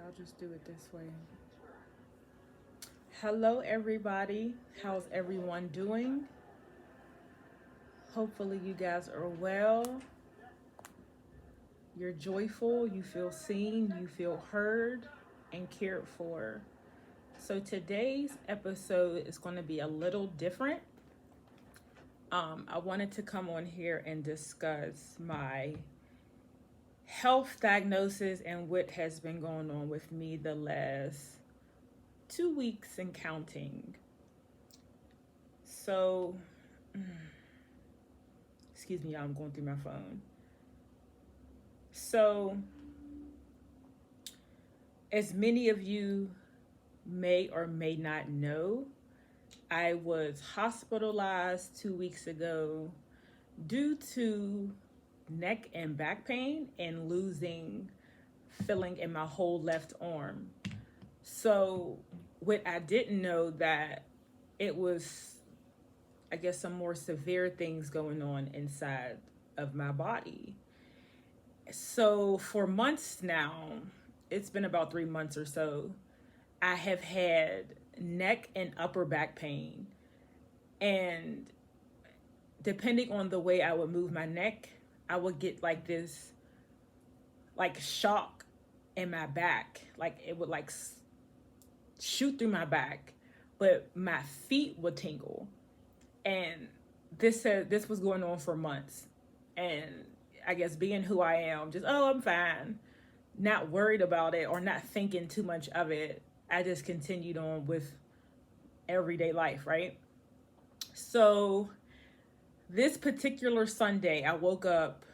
I'll just do it this way. Hello, everybody. How's everyone doing? Hopefully, you guys are well. You're joyful, you feel seen, you feel heard, and cared for. So, today's episode is going to be a little different. I wanted to come on here and discuss my health diagnosis and what has been going on with me the last 2 weeks and counting. So, excuse me, I'm going through my phone. So, as many of you may or may not know, I was hospitalized 2 weeks ago due to neck and back pain and losing feeling in my whole left arm. So what I didn't know that it was, I guess, some more severe things going on inside of my body. So for months now, it's been about 3 months or so, I have had neck and upper back pain. And depending on the way I would move my neck, I would get like this, like shock in my back. Like it would like shoot through my back, but my feet would tingle. And this was going on for months. And I guess being who I am, just, oh, I'm fine, not worried about it or not thinking too much of it, I just continued on with everyday life, right? So this particular Sunday, I woke up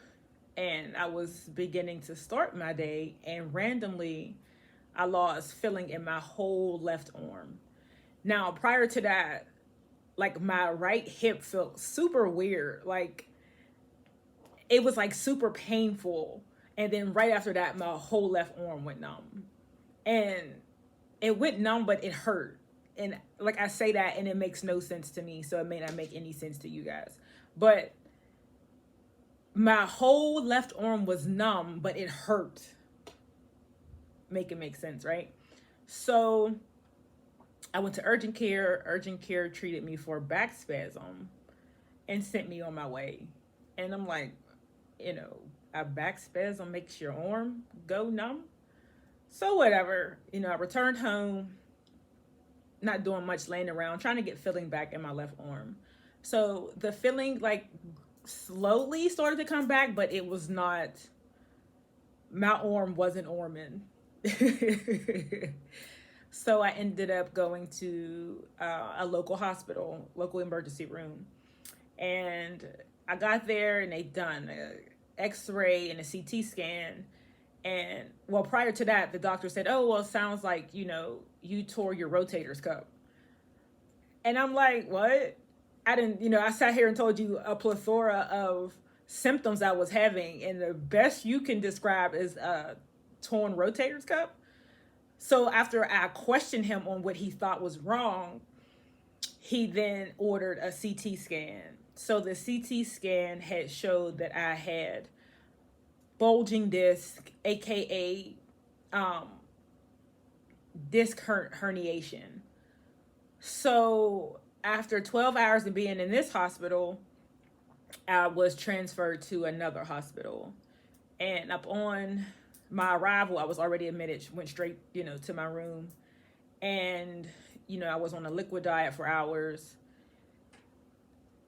and I was beginning to start my day, and randomly I lost feeling in my whole left arm. Now, prior to that, like my right hip felt super weird. Like it was like super painful. And then right after that, my whole left arm went numb. And it went numb, but it hurt. And like I say that and it makes no sense to me. So it may not make any sense to you guys. But my whole left arm was numb, but it hurt. Make it make sense, right? So I went to urgent care. Urgent care treated me for back spasm and sent me on my way. And I'm like, a back spasm makes your arm go numb. So whatever, I returned home, not doing much, laying around, trying to get feeling back in my left arm. So the feeling like slowly started to come back, but it was not, my arm wasn't arming. So I ended up going to a local hospital, local emergency room. And I got there and they done an x-ray and a CT scan. And well, prior to that, the doctor said, oh, well, it sounds like, you tore your rotator's cuff. And I'm like, what? I didn't, I sat here and told you a plethora of symptoms I was having. And the best you can describe is a torn rotator's cuff. So after I questioned him on what he thought was wrong, he then ordered a CT scan. So the CT scan had showed that I had bulging disc, aka disc herniation. So after 12 hours of being in this hospital, I was transferred to another hospital. And upon my arrival, I was already admitted, went straight, to my room. And, I was on a liquid diet for hours.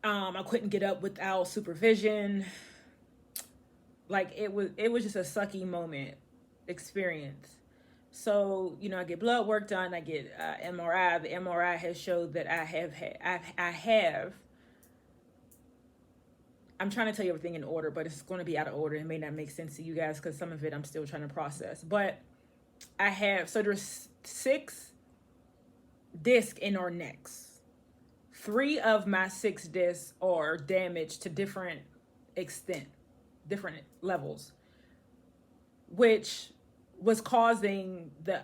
I couldn't get up without supervision. Like it was just a sucky moment experience. So, I get blood work done. I get MRI. The MRI has showed that I have, I'm trying to tell you everything in order, but it's going to be out of order. It may not make sense to you guys because some of it I'm still trying to process. But so there's 6 discs in our necks. 3 of my 6 discs are damaged to different extent, different levels, which was causing the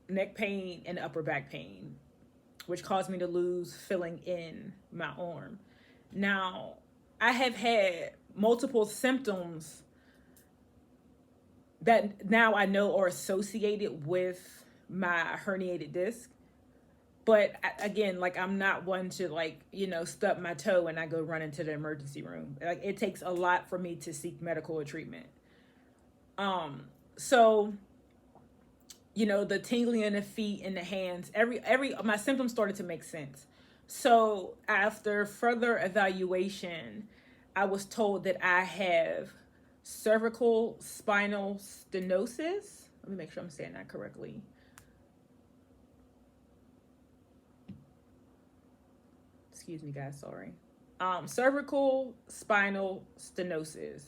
neck pain and upper back pain, which caused me to lose feeling in my arm. Now, I have had multiple symptoms that now I know are associated with my herniated disc. But again, like, I'm not one to, like, stub my toe and I go run into the emergency room. Like, it takes a lot for me to seek medical treatment. So, the tingling in the feet and the hands, every my symptoms started to make sense. So after further evaluation, I was told that I have cervical spinal stenosis. Let me make sure I'm saying that correctly. Excuse me, guys, sorry. Cervical spinal stenosis,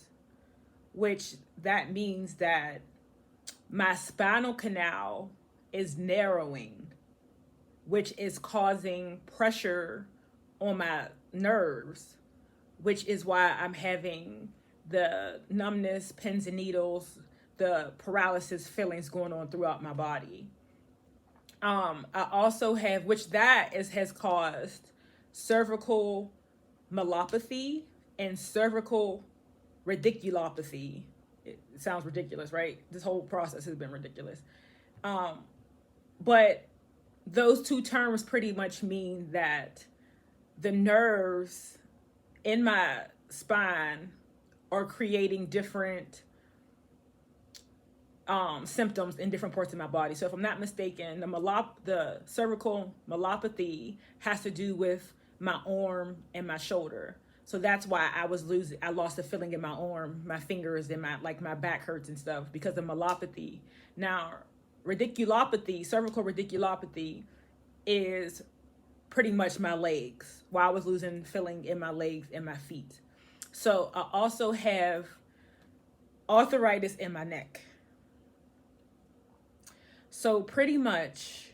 which that means that my spinal canal is narrowing, which is causing pressure on my nerves, which is why I'm having the numbness, pins and needles, the paralysis feelings going on throughout my body. I also have, which has caused cervical myelopathy and cervical radiculopathy. It sounds ridiculous, right? This whole process has been ridiculous. But those two terms pretty much mean that the nerves in my spine are creating different symptoms in different parts of my body. So if I'm not mistaken, the cervical myelopathy has to do with my arm and my shoulder. So that's why I lost the feeling in my arm, my fingers, and my back hurts and stuff because of myelopathy. Now, cervical radiculopathy is pretty much my legs, while I was losing feeling in my legs and my feet. So I also have arthritis in my neck. So pretty much,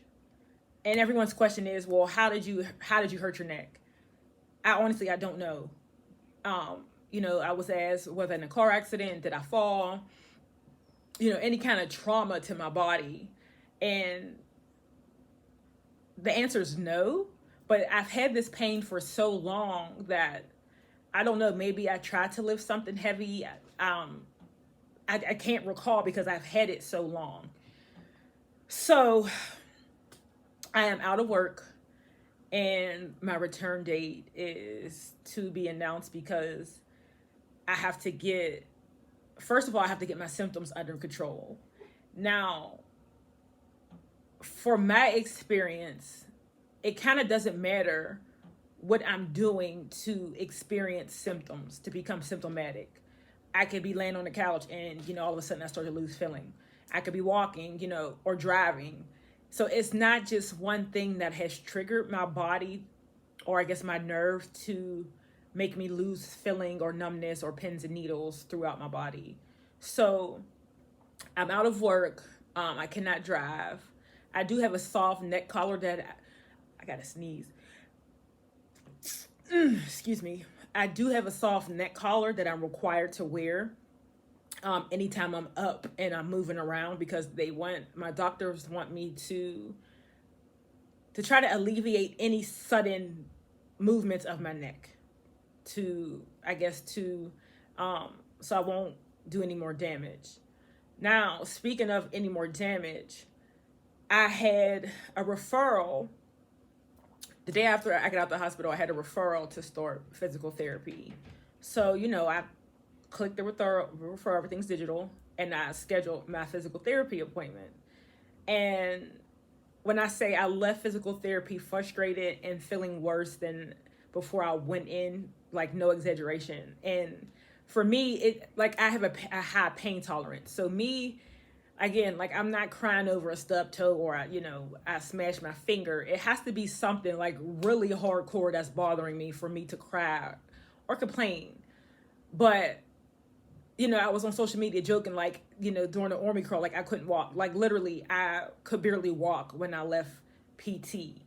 and everyone's question is, well, how did you hurt your neck? I don't know. I was asked, was I in a car accident? Did I fall? Any kind of trauma to my body. And the answer is no, but I've had this pain for so long that I don't know, maybe I tried to lift something heavy. I can't recall because I've had it so long. So I am out of work and my return date is to be announced because first of all, I have to get my symptoms under control. Now, for my experience, it kind of doesn't matter what I'm doing to experience symptoms, to become symptomatic. I could be laying on the couch and, all of a sudden I start to lose feeling. I could be walking, or driving. So it's not just one thing that has triggered my body, or I guess my nerve, to make me lose feeling or numbness or pins and needles throughout my body. So I'm out of work. I cannot drive. I do have a soft neck collar that I gotta sneeze. Excuse me. I do have a soft neck collar that I'm required to wear anytime I'm up and I'm moving around, because my doctors want me to try to alleviate any sudden movements of my neck so I won't do any more damage. Now, speaking of any more damage, I had a referral. The day after I got out the hospital, I had a referral to start physical therapy. So, I clicked the referral, everything's digital, and I scheduled my physical therapy appointment. And when I say I left physical therapy frustrated and feeling worse than before I went in, like, no exaggeration. And for me, I have a high pain tolerance. So me, again, I'm not crying over a stubbed toe or I smashed my finger. It has to be something like really hardcore that's bothering me for me to cry or complain. But I was on social media joking, during the army crawl, I couldn't walk. Literally, I could barely walk when I left PT.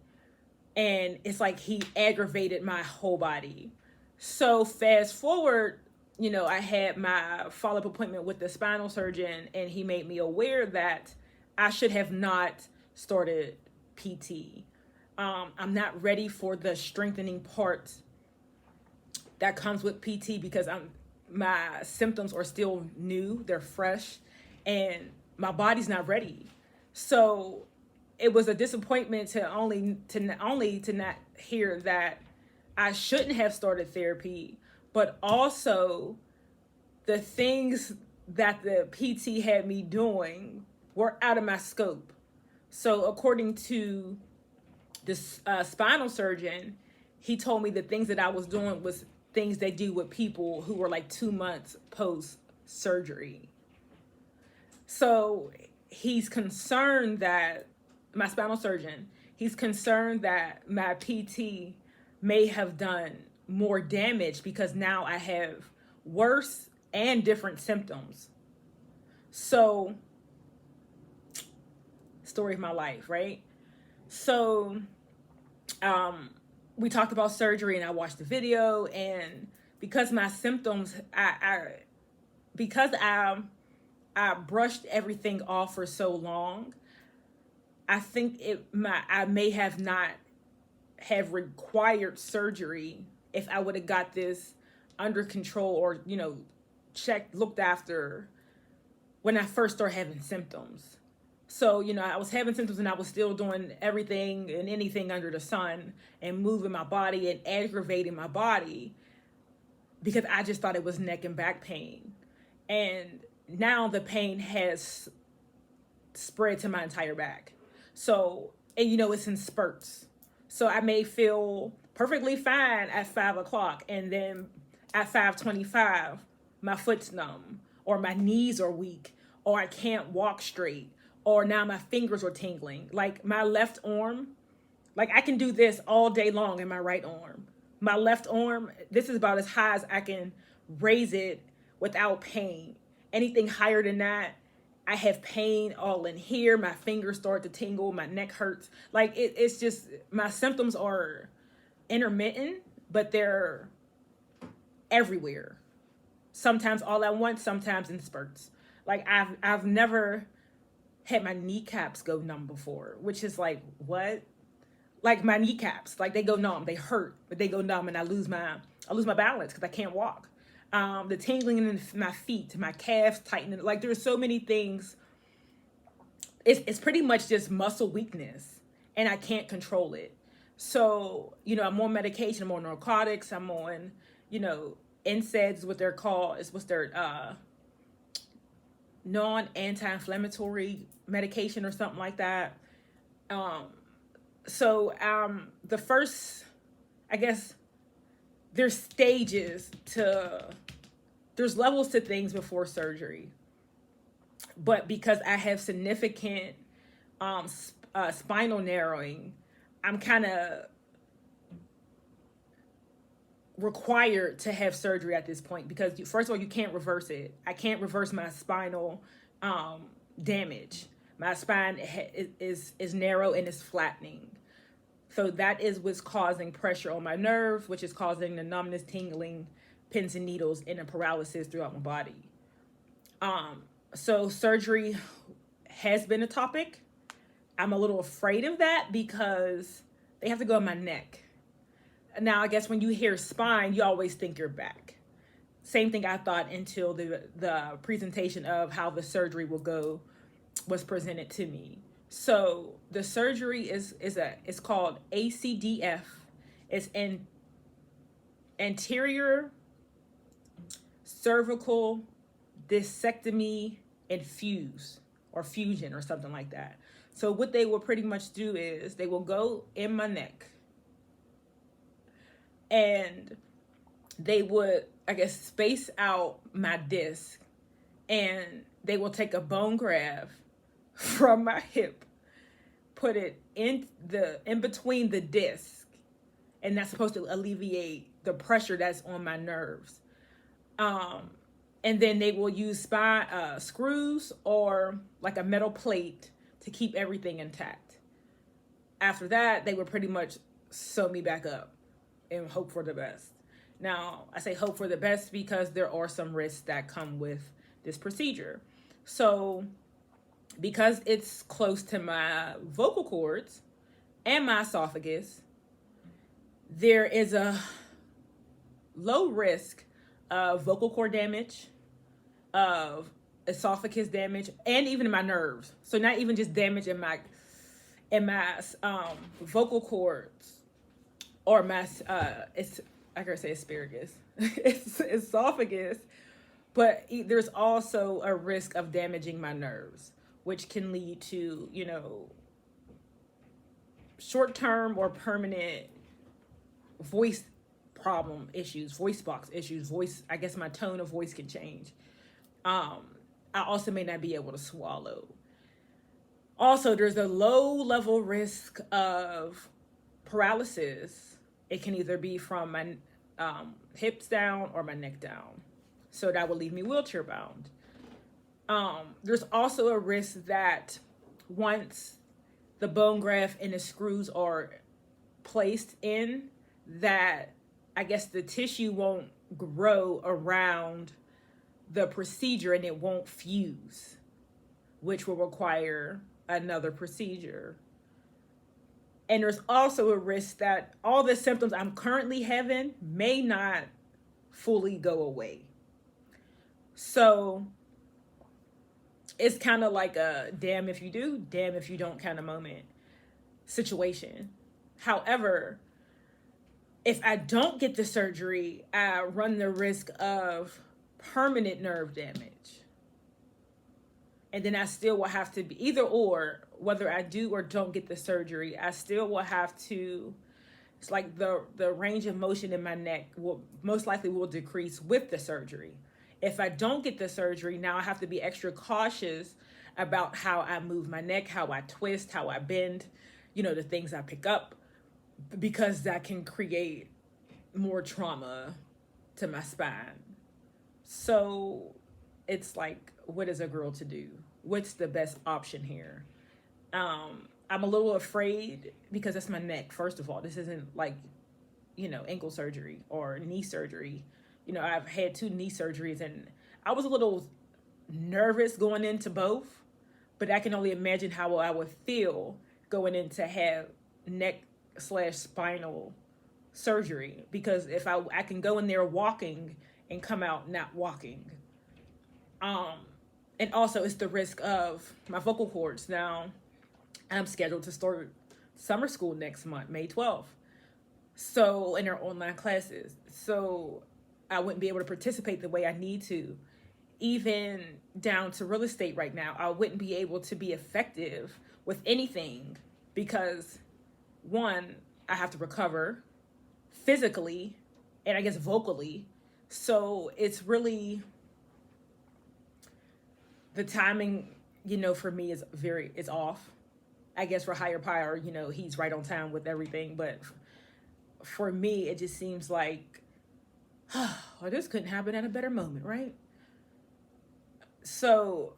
And it's like he aggravated my whole body. So fast forward, I had my follow-up appointment with the spinal surgeon, and he made me aware that I should have not started PT. I'm not ready for the strengthening part that comes with PT because my symptoms are still new, they're fresh, and my body's not ready. So it was a disappointment to not hear that I shouldn't have started therapy, but also the things that the PT had me doing were out of my scope. So according to this spinal surgeon, he told me the things that I was doing was things they do with people who were like 2 months post surgery. So he's concerned that my spinal surgeon, he's concerned that my PT may have done more damage because now I have worse and different symptoms. So, story of my life, right? So, we talked about surgery and I watched the video, and because my symptoms, because I brushed everything off for so long, I think I may have not have required surgery if I would have got this under control, or checked, looked after when I first started having symptoms. So I was having symptoms and I was still doing everything and anything under the sun and moving my body and aggravating my body because I just thought it was neck and back pain. And now the pain has spread to my entire back. So, and it's in spurts. So I may feel perfectly fine at 5 o'clock, and then at 5:25, my foot's numb, or my knees are weak, or I can't walk straight, or now my fingers are tingling. Like my left arm, like I can do this all day long in my right arm. My left arm, this is about as high as I can raise it without pain. Anything higher than that, I have pain all in here. My fingers start to tingle. My neck hurts. Like it's just, my symptoms are intermittent, but they're everywhere. Sometimes all at once, sometimes in spurts. Like I've never had my kneecaps go numb before, which is like, what? Like my kneecaps, like they go numb. They hurt, but they go numb, and I lose my balance because I can't walk. The tingling in my feet, my calves tightening. Like there's so many things. It's pretty much just muscle weakness, and I can't control it. So, I'm on medication, I'm on narcotics, I'm on, NSAIDs, what they're called, is what's their non-anti-inflammatory medication or something like that. So the first, I guess, there's levels to things before surgery. But because I have significant spinal narrowing, I'm kind of required to have surgery at this point because, first of all, you can't reverse it. I can't reverse my spinal damage. My spine is narrow and is flattening. So that is what's causing pressure on my nerves, which is causing the numbness, tingling, pins and needles, and the paralysis throughout my body. So surgery has been a topic. I'm a little afraid of that because they have to go in my neck. Now, I guess when you hear spine, you always think your back. Same thing I thought until the presentation of how the surgery will go was presented to me. So the surgery is called ACDF. It's anterior cervical discectomy and fusion or something like that. So what they will pretty much do is they will go in my neck and they would, I guess, space out my disc, and they will take a bone graft from my hip, put it in between the disc, and that's supposed to alleviate the pressure that's on my nerves. And then they will use screws or like a metal plate to keep everything intact. After that, they would pretty much sew me back up and hope for the best. Now, I say hope for the best because there are some risks that come with this procedure. So, because it's close to my vocal cords and my esophagus, there is a low risk of vocal cord damage, of esophagus damage, and even in my nerves. So not even just damage in my vocal cords or my it's I gotta say asparagus, it's esophagus, but there's also a risk of damaging my nerves, which can lead to short-term or permanent voice problem issues, voice box issues, voice. I guess my tone of voice can change. I also may not be able to swallow. Also, there's a low level risk of paralysis. It can either be from my hips down or my neck down. So that would leave me wheelchair bound. There's also a risk that once the bone graft and the screws are placed in, that I guess the tissue won't grow around the procedure and it won't fuse, which will require another procedure. And there's also a risk that all the symptoms I'm currently having may not fully go away. So it's kind of like a damn if you do, damn if you don't kind of moment situation. However, if I don't get the surgery, I run the risk of permanent nerve damage. And then I still will have to be either or, whether I do or don't get the surgery, I still will have to, it's like the range of motion in my neck will most likely will decrease with the surgery. If I don't get the surgery, now I have to be extra cautious about how I move my neck, how I twist, how I bend, the things I pick up, because that can create more trauma to my spine. So it's like, what is a girl to do? What's the best option here? I'm a little afraid because that's my neck. First of all, this isn't like, ankle surgery or knee surgery. I've had 2 knee surgeries and I was a little nervous going into both, but I can only imagine how I would feel going in to have neck/spinal surgery, because if I can go in there walking and come out not walking. And also it's the risk of my vocal cords. Now I'm scheduled to start summer school next month, May 12th. So in our online classes. So I wouldn't be able to participate the way I need to. Even down to real estate right now, I wouldn't be able to be effective with anything because, one, I have to recover physically and I guess vocally. So it's really, the timing, for me is off. I guess for higher power, he's right on time with everything. But for me, it just seems like, well, this couldn't happen at a better moment, right? So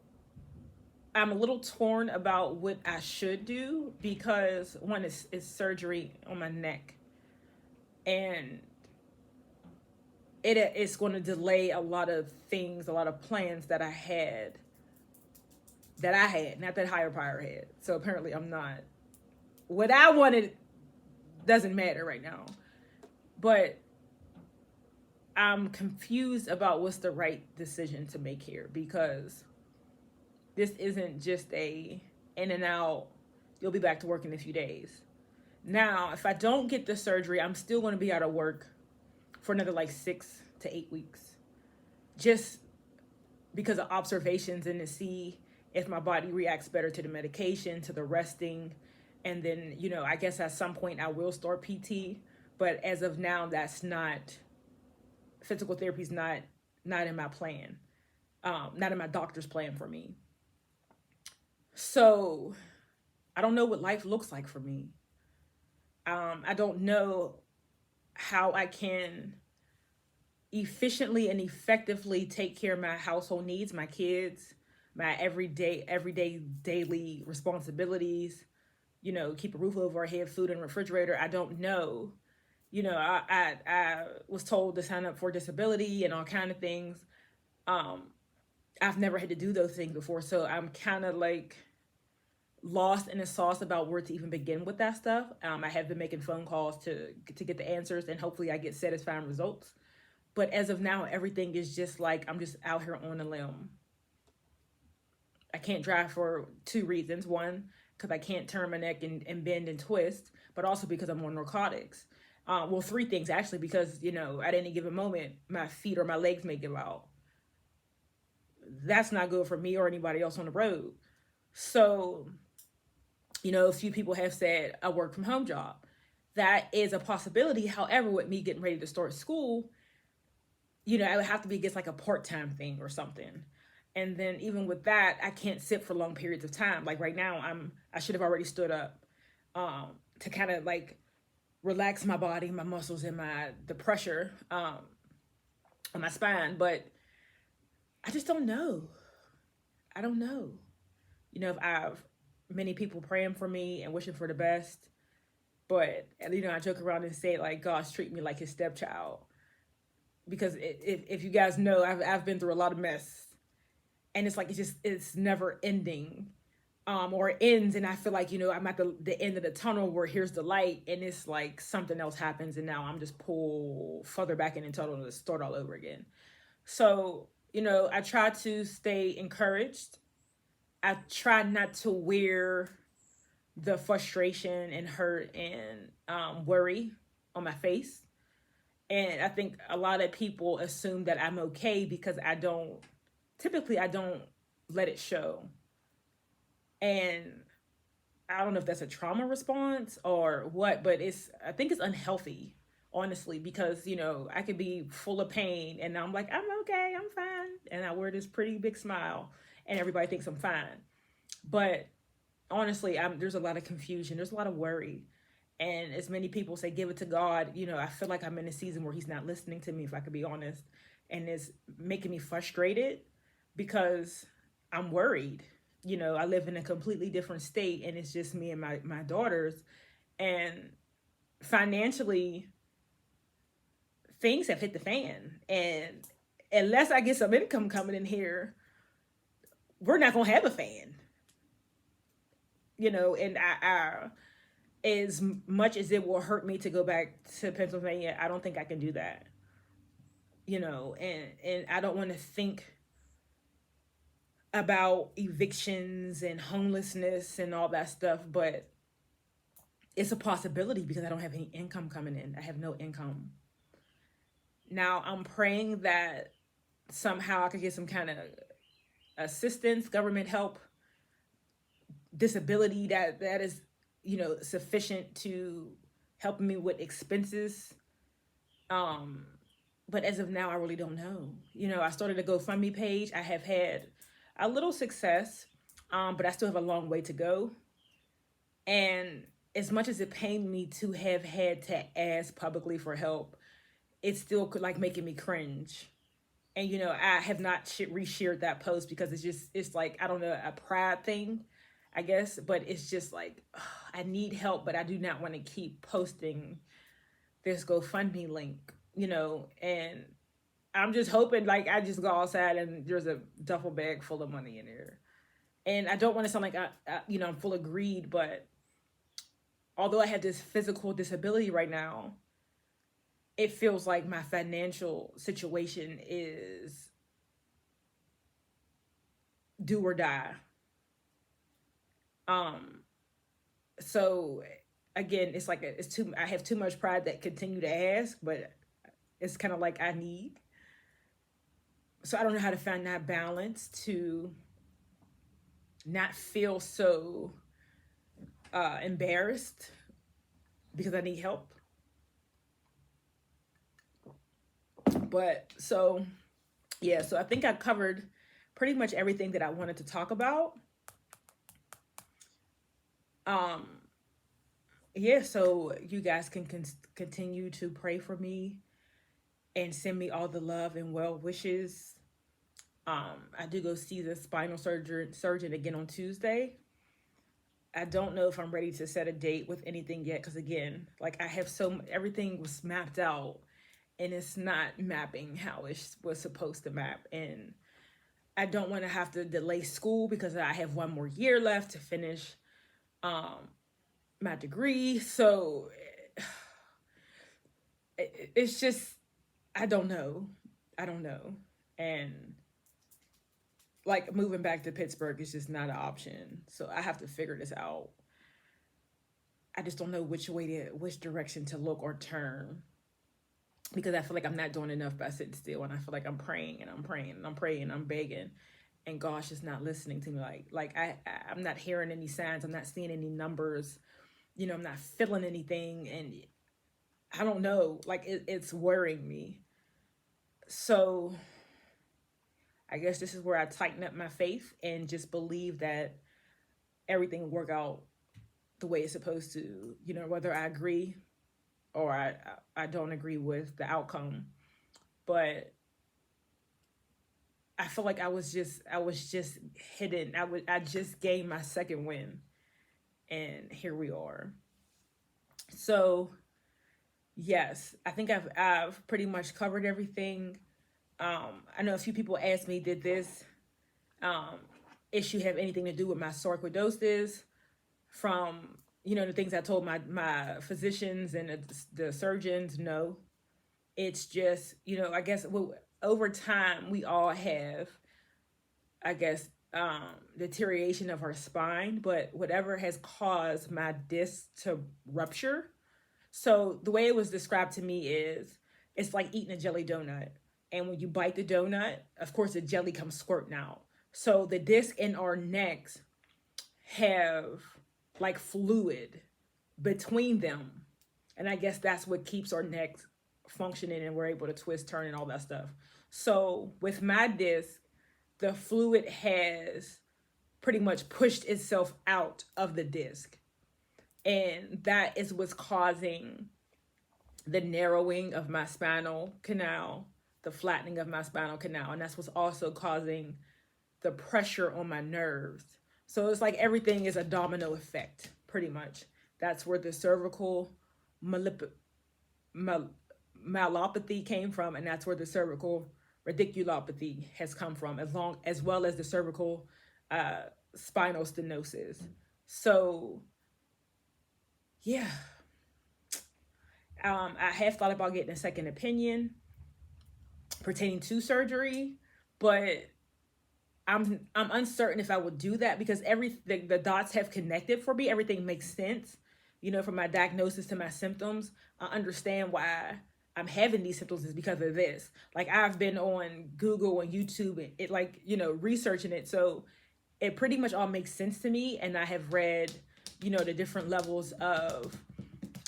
I'm a little torn about what I should do because one is surgery on my neck, and it's going to delay a lot of things, a lot of plans that I had, not that higher power had. So apparently I'm not, what I wanted doesn't matter right now, but I'm confused about what's the right decision to make here, because this isn't just a in and out, you'll be back to work in a few days. Now, if I don't get the surgery, I'm still going to be out of work for another like 6 to 8 weeks, just because of observations and to see if my body reacts better to the medication, to the resting. And then, I guess at some point I will start PT, but as of now, that's not, physical therapy is not in my plan, not in my doctor's plan for me. So I don't know what life looks like for me. I don't know how I can efficiently and effectively take care of my household needs, my kids, my everyday daily responsibilities, keep a roof over our head, food in the refrigerator. I don't know. I was told to sign up for disability and all kind of things. I've never had to do those things before, so I'm kind of like lost in the sauce about where to even begin with that stuff. I have been making phone calls to get the answers, and hopefully I get satisfying results. But as of now, everything is just like I'm just out here on a limb. I can't drive for two reasons. One, because I can't turn my neck and bend and twist, but also because I'm on narcotics. Well, three things actually, because, at any given moment, my feet or my legs may give out. That's not good for me or anybody else on the road. So, a few people have said a work from home job. That is a possibility. However, with me getting ready to start school, I would have to be against like a part-time thing or something. And then even with that, I can't sit for long periods of time. Like right now, I should have already stood up to kind of like relax my body, my muscles, and the pressure on my spine. But I just don't know. I don't know. If I've many people praying for me and wishing for the best, but I joke around and say like God's treat me like his stepchild, because if you guys know, I've been through a lot of mess, and it's like it's never ending, or it ends, and I feel like I'm at the end of the tunnel where here's the light, and it's like something else happens, and now I'm just pulled further back in the tunnel to start all over again. So I try to stay encouraged. I try not to wear the frustration and hurt and worry on my face. And I think a lot of people assume that I'm okay because I don't let it show. And I don't know if that's a trauma response or what, but I think it's unhealthy, honestly, because, I could be full of pain and I'm like, I'm okay, I'm fine. And I wear this pretty big smile and everybody thinks I'm fine. But honestly, there's a lot of confusion. There's a lot of worry. And as many people say, give it to God, I feel like I'm in a season where he's not listening to me, if I could be honest. And it's making me frustrated because I'm worried. I live in a completely different state and it's just me and my daughters. And financially, things have hit the fan. And unless I get some income coming in here, we're not going to have a fan. And I as much as it will hurt me to go back to Pennsylvania, I don't think I can do that. And I don't want to think about evictions and homelessness and all that stuff, but it's a possibility because I don't have any income coming in. I have no income. Now I'm praying that somehow I could get some kind of assistance, government help, disability that is sufficient to help me with expenses. But as of now, I really don't know. I started a GoFundMe page. I have had a little success, but I still have a long way to go. And as much as it pained me to have had to ask publicly for help, it's still like making me cringe. And I have not reshared that post because it's like, I don't know, a pride thing, I guess. But it's just like, I need help, but I do not want to keep posting this GoFundMe link, and I'm just hoping like I just go outside and there's a duffel bag full of money in there. And I don't want to sound like I'm full of greed, but although I have this physical disability right now, it feels like my financial situation is do or die. So again, it's like I have too much pride that continue to ask, but it's kind of like I need. So I don't know how to find that balance to not feel so embarrassed because I need help. But so I think I covered pretty much everything that I wanted to talk about. So you guys can continue to pray for me and send me all the love and well wishes. I do go see the spinal surgeon again on Tuesday. I don't know if I'm ready to set a date with anything yet, because again, like I have everything was mapped out and it's not mapping how it was supposed to map. And I don't want to have to delay school because I have one more year left to finish my degree. So it's just, I don't know. And like moving back to Pittsburgh is just not an option. So I have to figure this out. I just don't know which direction to look or turn, because I feel like I'm not doing enough by sitting still, and I feel like I'm praying and I'm praying and I'm praying and I'm begging, and God's just not listening to me. I'm not hearing any signs. I'm not seeing any numbers. I'm not feeling anything, and I don't know. Like it's worrying me. So I guess this is where I tighten up my faith and just believe that everything will work out the way it's supposed to. Whether I agree or I don't agree with the outcome, but I feel like I was just hidden. I just gained my second win, and here we are. So yes, I think I've pretty much covered everything. I know a few people asked me, did this um, issue have anything to do with my sarcoidosis? From the things I told my physicians and the surgeons, no. It's just I guess over time we all have, I guess, deterioration of our spine, but whatever has caused my disc to rupture. So the way it was described to me is, it's like eating a jelly donut. And when you bite the donut, of course, the jelly comes squirting out. So the disc in our necks have like fluid between them. And I guess that's what keeps our necks functioning, and we're able to twist, turn, and all that stuff. So with my disc, the fluid has pretty much pushed itself out of the disc. And that is what's causing the narrowing of my spinal canal, the flattening of my spinal canal. And that's what's also causing the pressure on my nerves. So it's like everything is a domino effect, pretty much. That's where the cervical myelopathy came from, and that's where the cervical radiculopathy has come from, as well as the cervical spinal stenosis. So yeah, I have thought about getting a second opinion pertaining to surgery, but I'm uncertain if I would do that, because the dots have connected for me. Everything makes sense, from my diagnosis to my symptoms. I understand why I'm having these symptoms is because of this. Like, I've been on Google and YouTube and researching it, so it pretty much all makes sense to me. And I have read, the different levels of,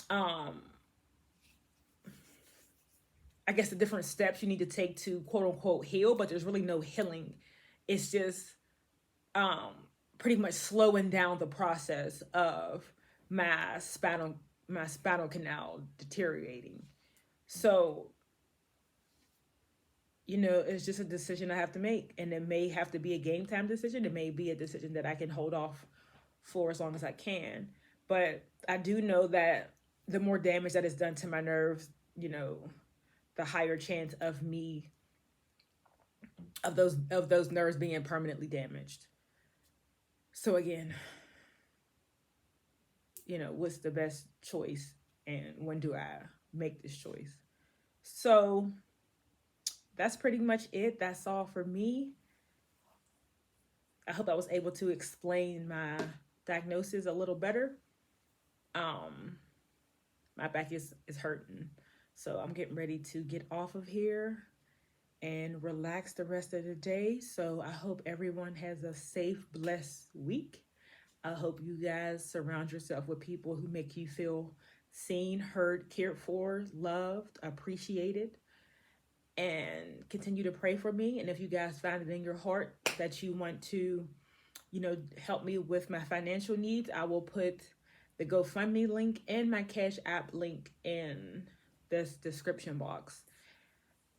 I guess, the different steps you need to take to quote unquote heal, but there's really no healing. It's just pretty much slowing down the process of my spinal canal deteriorating. So, it's just a decision I have to make, and it may have to be a game time decision. It may be a decision that I can hold off for as long as I can. But I do know that the more damage that is done to my nerves, the higher chance of those nerves being permanently damaged. So again, what's the best choice, and when do I make this choice? So that's pretty much it. That's all for me. I hope I was able to explain my diagnosis a little better. My back is hurting, so I'm getting ready to get off of here and relax the rest of the day. So I hope everyone has a safe, blessed week. I hope you guys surround yourself with people who make you feel seen, heard, cared for, loved, appreciated, and continue to pray for me. And if you guys find it in your heart that you want to, help me with my financial needs, I will put the GoFundMe link and my Cash App link in this description box.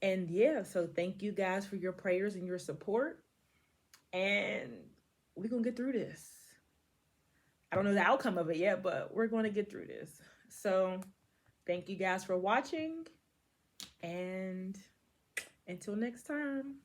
And yeah, so thank you guys for your prayers and your support. And we're going to get through this. I don't know the outcome of it yet, but we're going to get through this. So thank you guys for watching. And until next time.